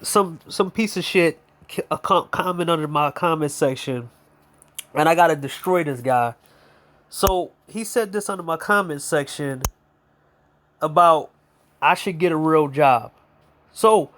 some piece of shit comment under my comment section, and I gotta destroy this guy. So he said this under my comment section about I should get a real job. So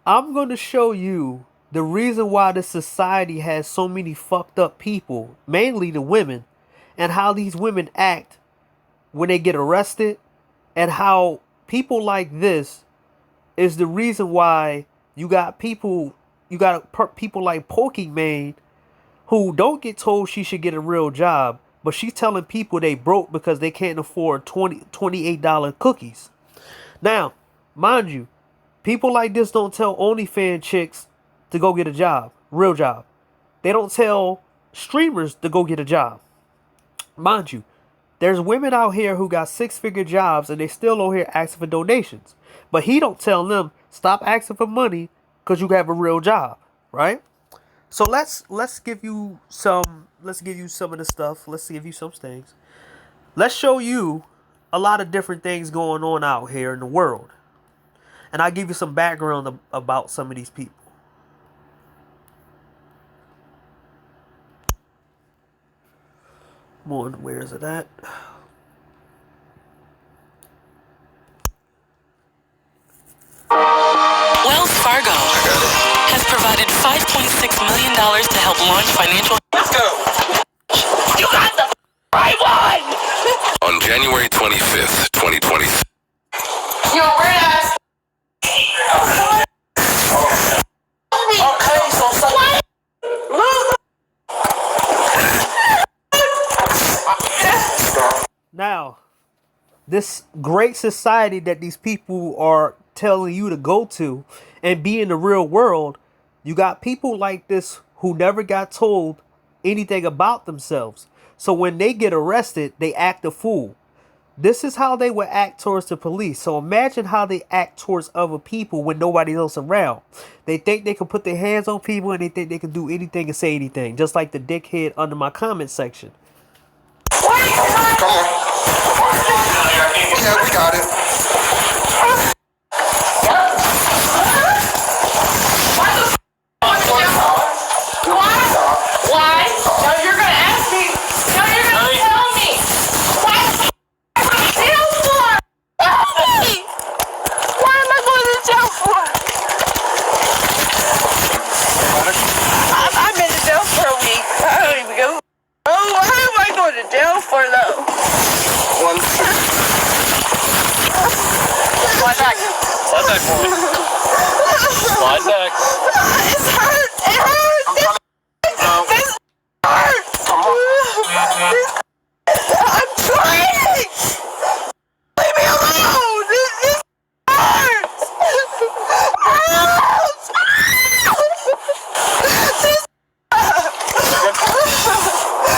I'm gonna show you the reason why this society has so many fucked up people, mainly the women, and how these women act when they get arrested, and how people like this is the reason why you got people like Pokimane who don't get told she should get a real job, but she's telling people they broke because they can't afford $28 cookies. Now, mind you, people like this don't tell OnlyFans chicks to go get a job, real job. They don't tell streamers to go get a job. Mind you, there's women out here who got 6-figure jobs and they still on here asking for donations. But he don't tell them, stop asking for money because you have a real job, right? So let's give you some of the stuff. Let's give you some things. Let's show you a lot of different things going on out here in the world. And I'll give you some background about some of these people. Where is it at? Wells Fargo has provided $5.6 million to help launch financial... Let's go! You got the right one! On January 25th, 2020. Yo, weird ass... Okay, so... What? Now, this great society that these people are telling you to go to and be in the real world, you got people like this who never got told anything about themselves. So when they get arrested, they act a fool. This is how they would act towards the police. So imagine how they act towards other people when nobody else around. They think they can put their hands on people and they think they can do anything and say anything. Just like the dickhead under my comment section. Come on. Yeah, we got it. Why? No, you're gonna ask me. No, you're gonna tell me. Why? Jail for? Why am I going to jail for? I've been to jail for a week. I don't even go. Oh, why am I going to jail for though? Slide back. Slide back for me. Slide back. It hurts. It hurts. This hurts. I'm trying. Leave me alone. This hurts.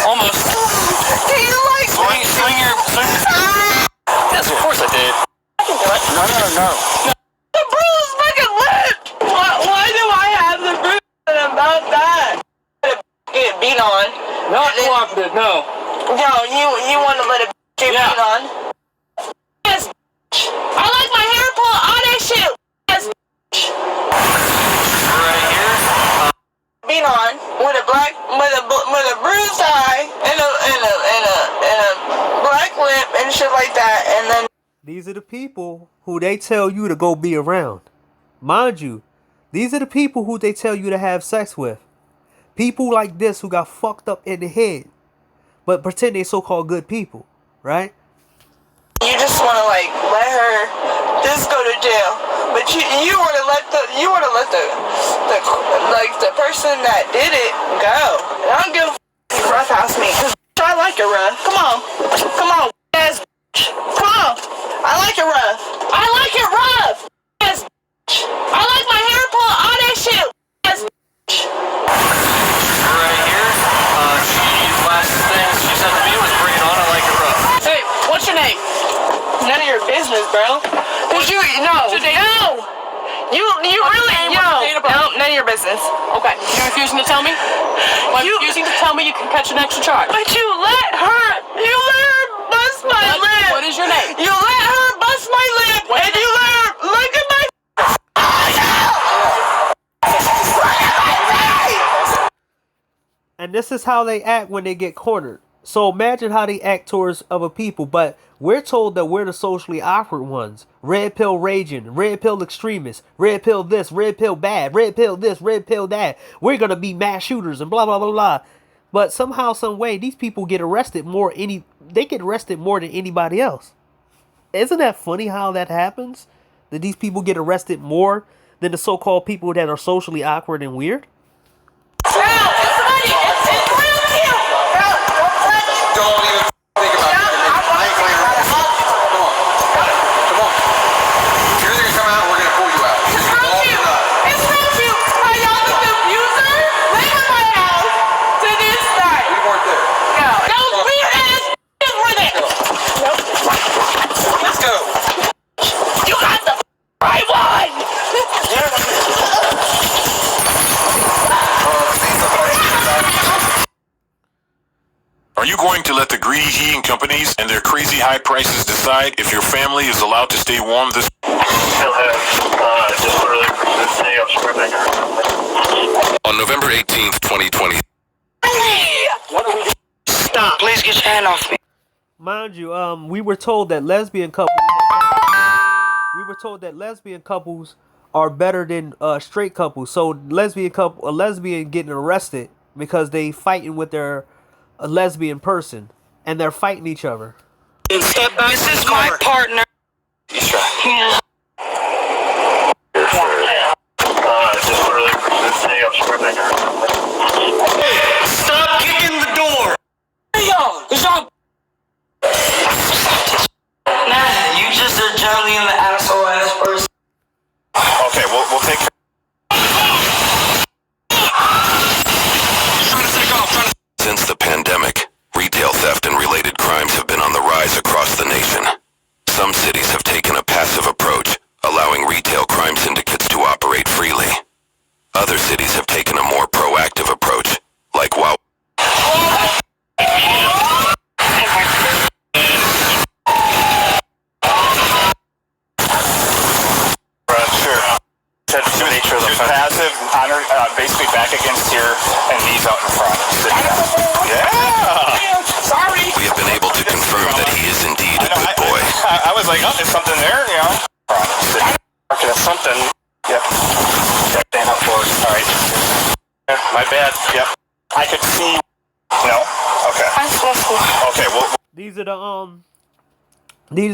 Almost. Do you like swing your... Yes, of course I did. I can do it. No. The bruise fucking lip. Why do I have the bruise about that? Get beat on. Not cooperative, no. No, you want to let it get beat on? Yes, I like my hair pull on that shit. Yes, right here. Beat on with a bruised eye and a black lip and shit like that, and then. These are the people who they tell you to go be around. Mind you, these are the people who they tell you to have sex with. People like this who got fucked up in the head, but pretend they so-called good people, right? You just want to let her just go to jail, but you want to let the person that did it go. I don't give a f*** you roughhouse me, cause I like it rough. Come on, ass. Come on, I like it rough. I like it rough. Ass. I like my hair pull on that shit. Ass. Right here. Last thing she said to me was bring it on. I like it rough. Hey, what's your name? None of your business, bro. Cause you really none of your business. Okay. You refusing to tell me? By refusing to tell me, you can catch an extra charge. But you let her bust my lip. What is your name? You let her bust my lip, and you let her look at my. And this is how they act when they get cornered. So imagine how they act towards other people. But we're told that we're the socially awkward ones. Red pill raging, red pill extremists, red pill this, red pill bad, red pill this, red pill that. We're going to be mass shooters and blah, blah, blah, blah. But somehow, some way, these people get arrested more. They get arrested more than anybody else. Isn't that funny how that happens? That these people get arrested more than the so-called people that are socially awkward and weird? Don't even think about it. I ain't playing around. Come on. Come on. You're gonna come out and we're gonna pull you out. It's from you. It's from you. Are y'all the abuser? Leave my house to this night. We weren't there. No. Those weird ass were there. Let's go. You got the right one. Are you going to let the greedy heating companies and their crazy high prices decide if your family is allowed to stay warm this? On November 18th, 2020. Stop. Please get your hand off me. Mind you, we were told that lesbian couples are better than straight couples. So a lesbian getting arrested because they fighting with a lesbian person and they're fighting each other. This is my partner. Yeah. Stop kicking the door. Hey, y'all. Nah, you just a Johnny in the asshole ass person. Okay, we'll take care. Since the pandemic, retail theft and related crimes have been on the rise across the nation. Some cities have taken a passive approach, allowing retail crime syndicates to operate freely. Other cities have taken a more proactive approach, like WOW. The nature of the passive, basically back against here and knees out in front. Yeah. Sorry. We have been able to confirm that he is indeed a good boy. I was like, oh, there's something there, you know. Okay, that's something. Yep. Stand up for it. All right. Yeah, my bad. Yep. I could see. No. Okay. Okay. Well. These are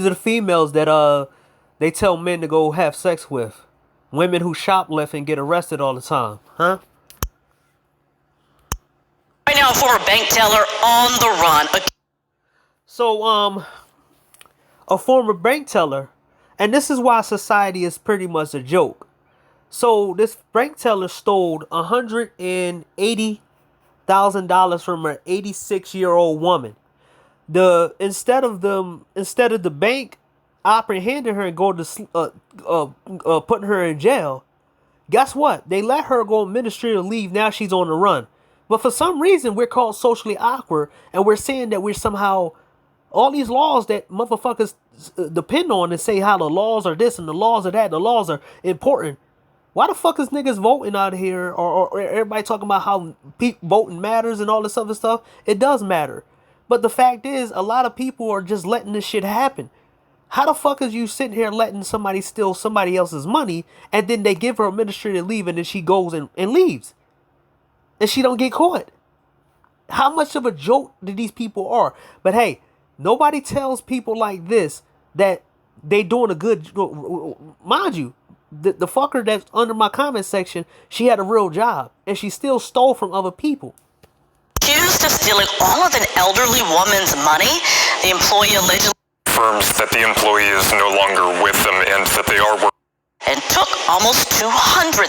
the females that they tell men to go have sex with. Women who shoplift and get arrested all the time, huh? Right now, a former bank teller on the run. So, a former bank teller, and this is why society is pretty much a joke. So, this bank teller stole $180,000 from an 86-year-old woman. Instead of the bank apprehending her and go to putting her in jail, guess what? They let her go on administrative leave. Now she's on the run. But for some reason, we're called socially awkward, and we're saying that we're somehow all these laws that motherfuckers depend on and say how the laws are this and the laws are that, the laws are important. Why the fuck is niggas voting out here, or everybody talking about how voting matters and all this other stuff? It does matter. But the fact is, a lot of people are just letting this shit happen. How the fuck is you sitting here letting somebody steal somebody else's money, and then they give her administrative leave, and then she goes and leaves, and she don't get caught? How much of a joke do these people are? But hey, nobody tells people like this that they doing a good. Mind you, the fucker that's under my comment section, she had a real job, and she still stole from other people. Accused of stealing all of an elderly woman's money, the employee allegedly Confirms that the employee is no longer with them and that they are working. and took almost $200,000.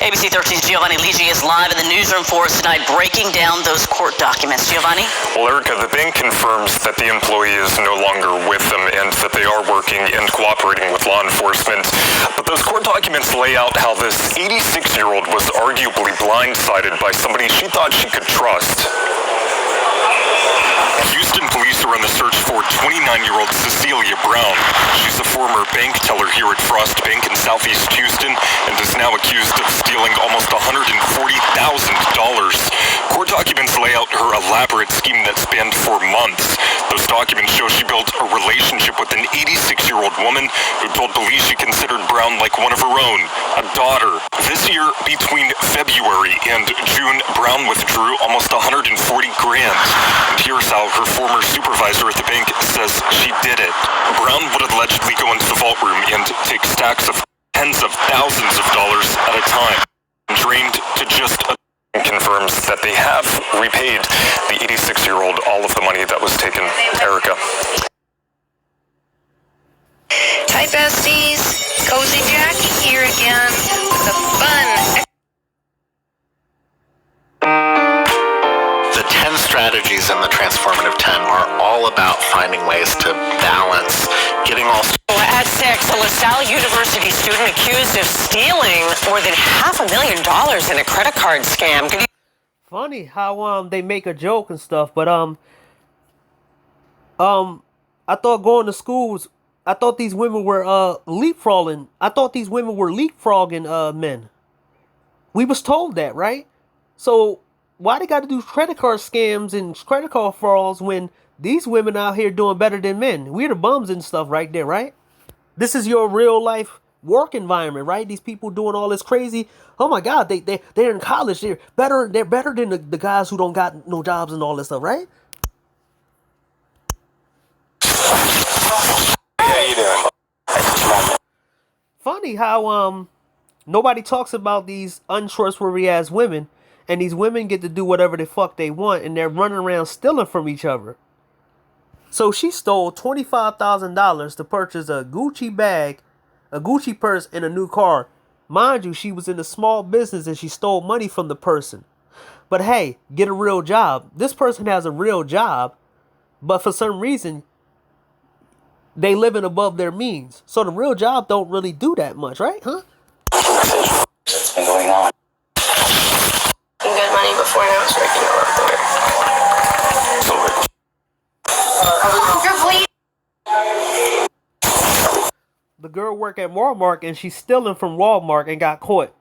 ABC 13's Giovanni Ligi is live in the newsroom for us tonight, breaking down those court documents. Giovanni? Well, Erica, the bank confirms that the employee is no longer with them and that they are working and cooperating with law enforcement. But those court documents lay out how this 86-year-old was arguably blindsided by somebody she thought she could trust. Houston police are on the search for 29-year-old Cecilia Brown. She's a former bank teller here at Frost Bank in Southeast Houston and is now accused of stealing almost $140,000 Court documents lay out her elaborate scheme that spanned for months. Those documents show she built a relationship with an 86-year-old woman who told police she considered Brown like one of her own, a daughter. This year, between February and June, Brown withdrew almost 140 grand. And here's how her former supervisor at the bank says she did it. Brown would allegedly go into the vault room and take stacks of tens of thousands of dollars at a time, drained to just a confirms that they have repaid the 86-year-old all of the money that was taken. Erica. Hi besties, Cozy Jackie here again with a fun. The 10 strategies in the Transformative 10 are all about finding ways to balance getting all... At 6, a LaSalle University student accused of stealing more than $500,000 in a credit card scam. Funny how they make a joke and stuff, but I thought going to schools, I thought these women were leapfrogging. I thought these women were leapfrogging men. We was told that, right? So why they got to do credit card scams and credit card frauds when these women out here doing better than men? We're the bums and stuff right there, right? This is your real life work environment, right? These people doing all this crazy. Oh my God, they're in college. They're better than the guys who don't got no jobs and all this stuff, right? How you doing? Funny how nobody talks about these untrustworthy ass women, and these women get to do whatever the fuck they want, and they're running around stealing from each other. So she stole $25,000 to purchase a Gucci bag, a Gucci purse, and a new car. Mind you, she was in a small business and she stole money from the person. But hey, get a real job. This person has a real job, but for some reason, they living above their means. So the real job don't really do that much, right? Huh? What's been going on? Good money before now it's working a lot better. You're bleeding. The girl worked at Walmart and she's stealing from Walmart and got caught.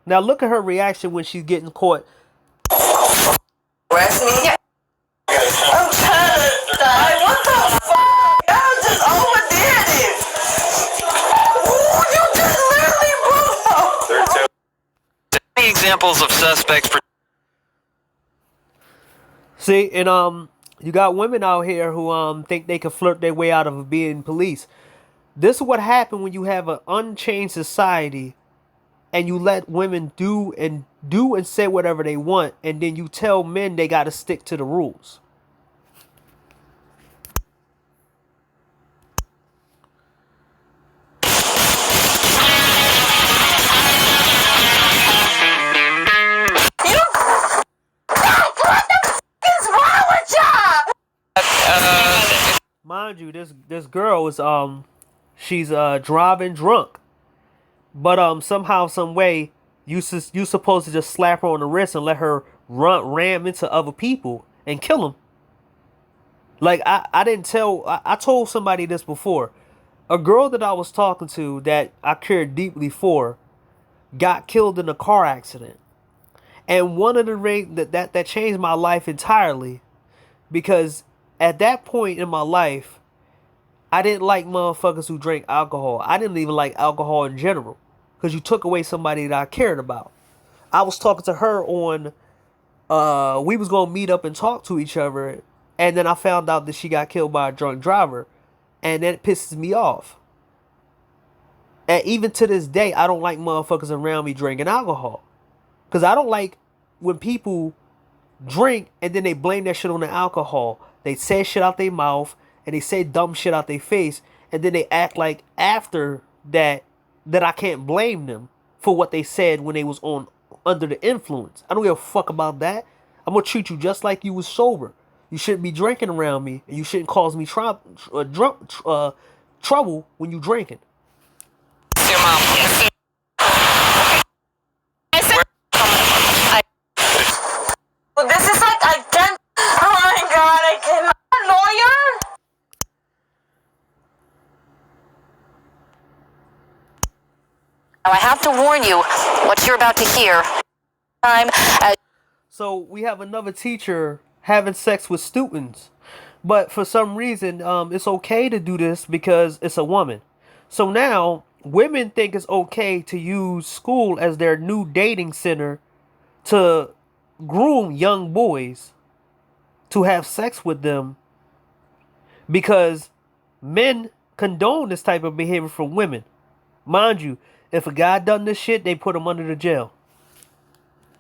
Now look at her reaction when she's getting caught. Arrest me? I'm tired. What the fuck? I just overdid it. Ooh, you just literally blew up. Many examples of suspects. See, and you got women out here who think they can flirt their way out of being police. This is what happened when you have an unchanged society and you let women do and say whatever they want, and then you tell men they got to stick to the rules. Mind you, this girl is she's driving drunk, but somehow, some way, you supposed to just slap her on the wrist and let her ram into other people and kill them. Like I told somebody this before. A girl that I was talking to that I cared deeply for got killed in a car accident, and one of the that changed my life entirely, because at that point in my life, I didn't like motherfuckers who drank alcohol. I didn't even like alcohol in general, because you took away somebody that I cared about. I was talking to her on, we was going to meet up and talk to each other, and then I found out that she got killed by a drunk driver, and that pisses me off. And even to this day, I don't like motherfuckers around me drinking alcohol, because I don't like when people drink and then they blame that shit on the alcohol. They say shit out their mouth and they say dumb shit out their face, and then they act like after that I can't blame them for what they said when they was under the influence. I don't give a fuck about that. I'm gonna treat you just like you was sober. You shouldn't be drinking around me, and you shouldn't cause me trouble when you drinking. Your mom. This is like I can't. Oh my God, I cannot. Lawyer? Now I have to warn you, what you're about to hear. So we have another teacher having sex with students. But for some reason, it's okay to do this because it's a woman. So now women think it's okay to use school as their new dating center to groom young boys to have sex with them because men condone this type of behavior from women. Mind you, if a guy done this shit, they put him under the jail.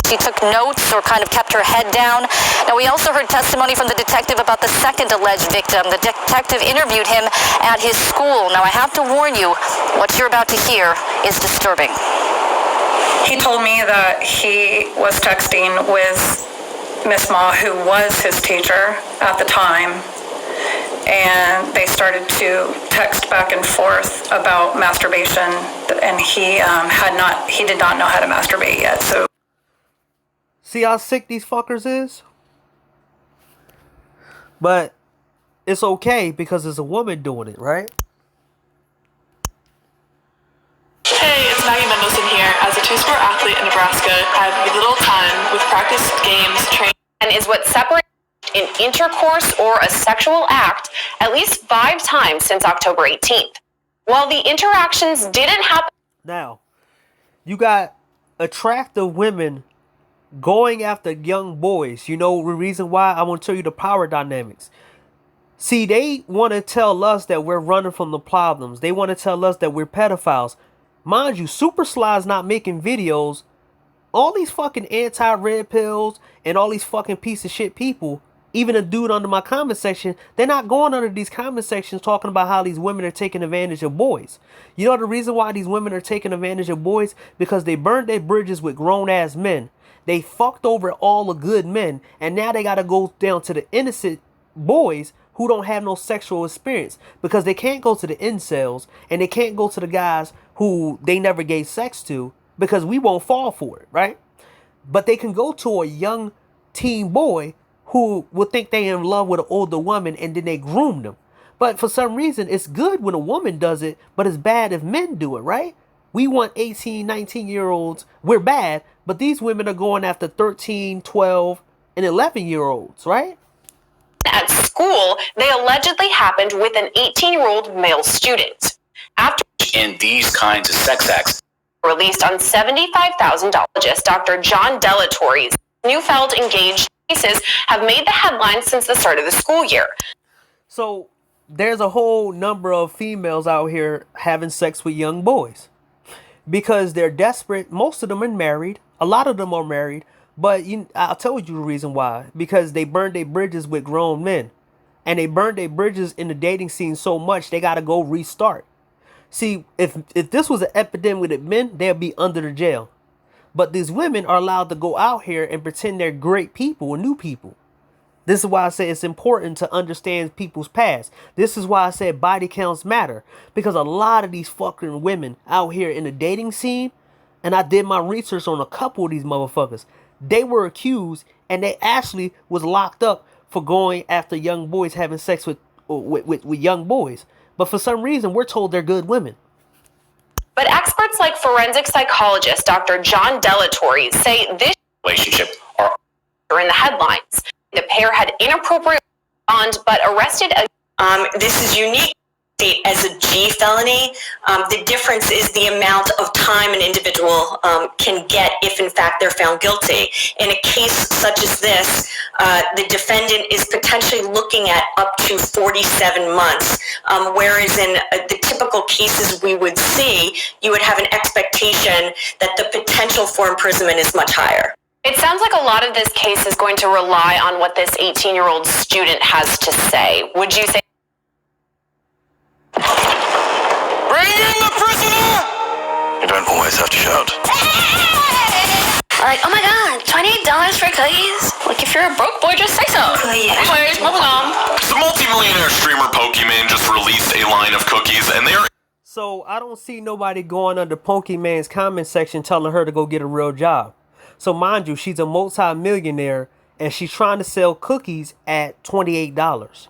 She took notes or kind of kept her head down. Now, we also heard testimony from the detective about the second alleged victim. The detective interviewed him at his school. Now, I have to warn you, what you're about to hear is disturbing. He told me that he was texting with Miss Ma, who was his teacher at the time, and they started to text back and forth about masturbation, and he did not know how to masturbate yet. So, see how sick these fuckers is? But it's okay because it's a woman doing it, right? Hey, it's Maggie Mendelson here. As a two-sport athlete in Nebraska, I have little time with practice, games, training. And is what separates an intercourse or a sexual act at least 5 times since October 18th. While the interactions didn't happen. Now, you got attractive women going after young boys. You know the reason why? I want to tell you the power dynamics. See, they want to tell us that we're running from the problems. They want to tell us that we're pedophiles. Mind you, Super Sly's not making videos. All these fucking anti-red pills and all these fucking piece of shit people, even a dude under my comment section, they're not going under these comment sections talking about how these women are taking advantage of boys. You know the reason why these women are taking advantage of boys? Because they burned their bridges with grown-ass men. They fucked over all the good men, and now they got to go down to the innocent boys who don't have no sexual experience because they can't go to the incels and they can't go to the guys who they never gave sex to because we won't fall for it, right? But they can go to a young teen boy who will think they in love with an older woman and then they groom them. But for some reason, it's good when a woman does it, but it's bad if men do it, right? We want 18, 19-year-olds. We're bad, but these women are going after 13, 12, and 11-year-olds, right? At school, they allegedly happened with an 18-year-old male student. After In these kinds of sex acts, released on $75,000, Dr. John Delatorre's Neufeld engaged cases have made the headlines since the start of the school year. So there's a whole number of females out here having sex with young boys because they're desperate. Most of them are married. A lot of them are married. But I'll tell you the reason why. Because they burned their bridges with grown men. And they burned their bridges in the dating scene so much, they got to go restart. See, if this was an epidemic with men, they'll be under the jail. But these women are allowed to go out here and pretend they're great people and new people. This is why I say it's important to understand people's past. This is why I said body counts matter. Because a lot of these fucking women out here in the dating scene, and I did my research on a couple of these motherfuckers, they were accused and they actually was locked up for going after young boys having sex with young boys. But for some reason, we're told they're good women. But experts like forensic psychologist Dr. John Delatorre say this relationship are in the headlines. The pair had inappropriate bond, but arrested. This is unique as a G felony. The difference is the amount of time an individual can get if, in fact, they're found guilty. In a case such as this, the defendant is potentially looking at up to 47 months, whereas in the typical cases we would see, you would have an expectation that the potential for imprisonment is much higher. It sounds like a lot of this case is going to rely on what this 18-year-old student has to say. Would you say? Bring in the prisoner! You don't always have to shout. Like, oh my god, $28 for cookies? Like, if you're a broke boy, just say so. Anyways, moving on. The multi-millionaire streamer Pokimane just released a line of cookies, and they're... So I don't see nobody going under Pokimane's comment section telling her to go get a real job. So mind you, she's a multi-millionaire and she's trying to sell cookies at $28.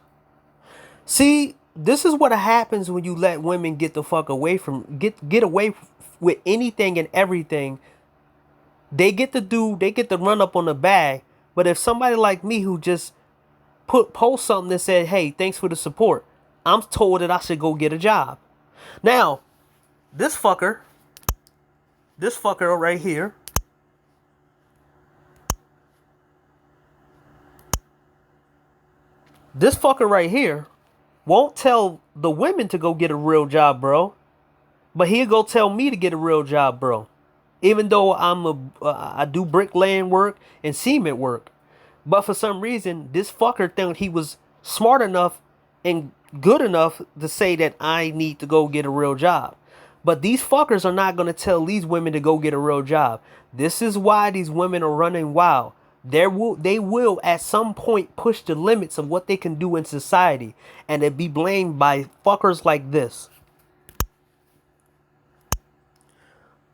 See, this is what happens when you let women get the fuck away from get away with anything and everything. They get to run up on the bag, But if somebody like me who just post something that said, hey, thanks for the support, I'm told that I should go get a job. Now, this fucker right here, won't tell the women to go get a real job, bro. But he'll go tell me to get a real job, bro. Even though I do bricklaying work and cement work. But for some reason, this fucker thought he was smart enough and good enough to say that I need to go get a real job. But these fuckers are not going to tell these women to go get a real job. This is why these women are running wild. They will at some point push the limits of what they can do in society, and it be blamed by fuckers like this.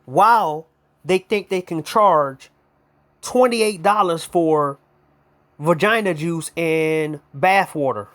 While they think they can charge $28 for vagina juice and bath water.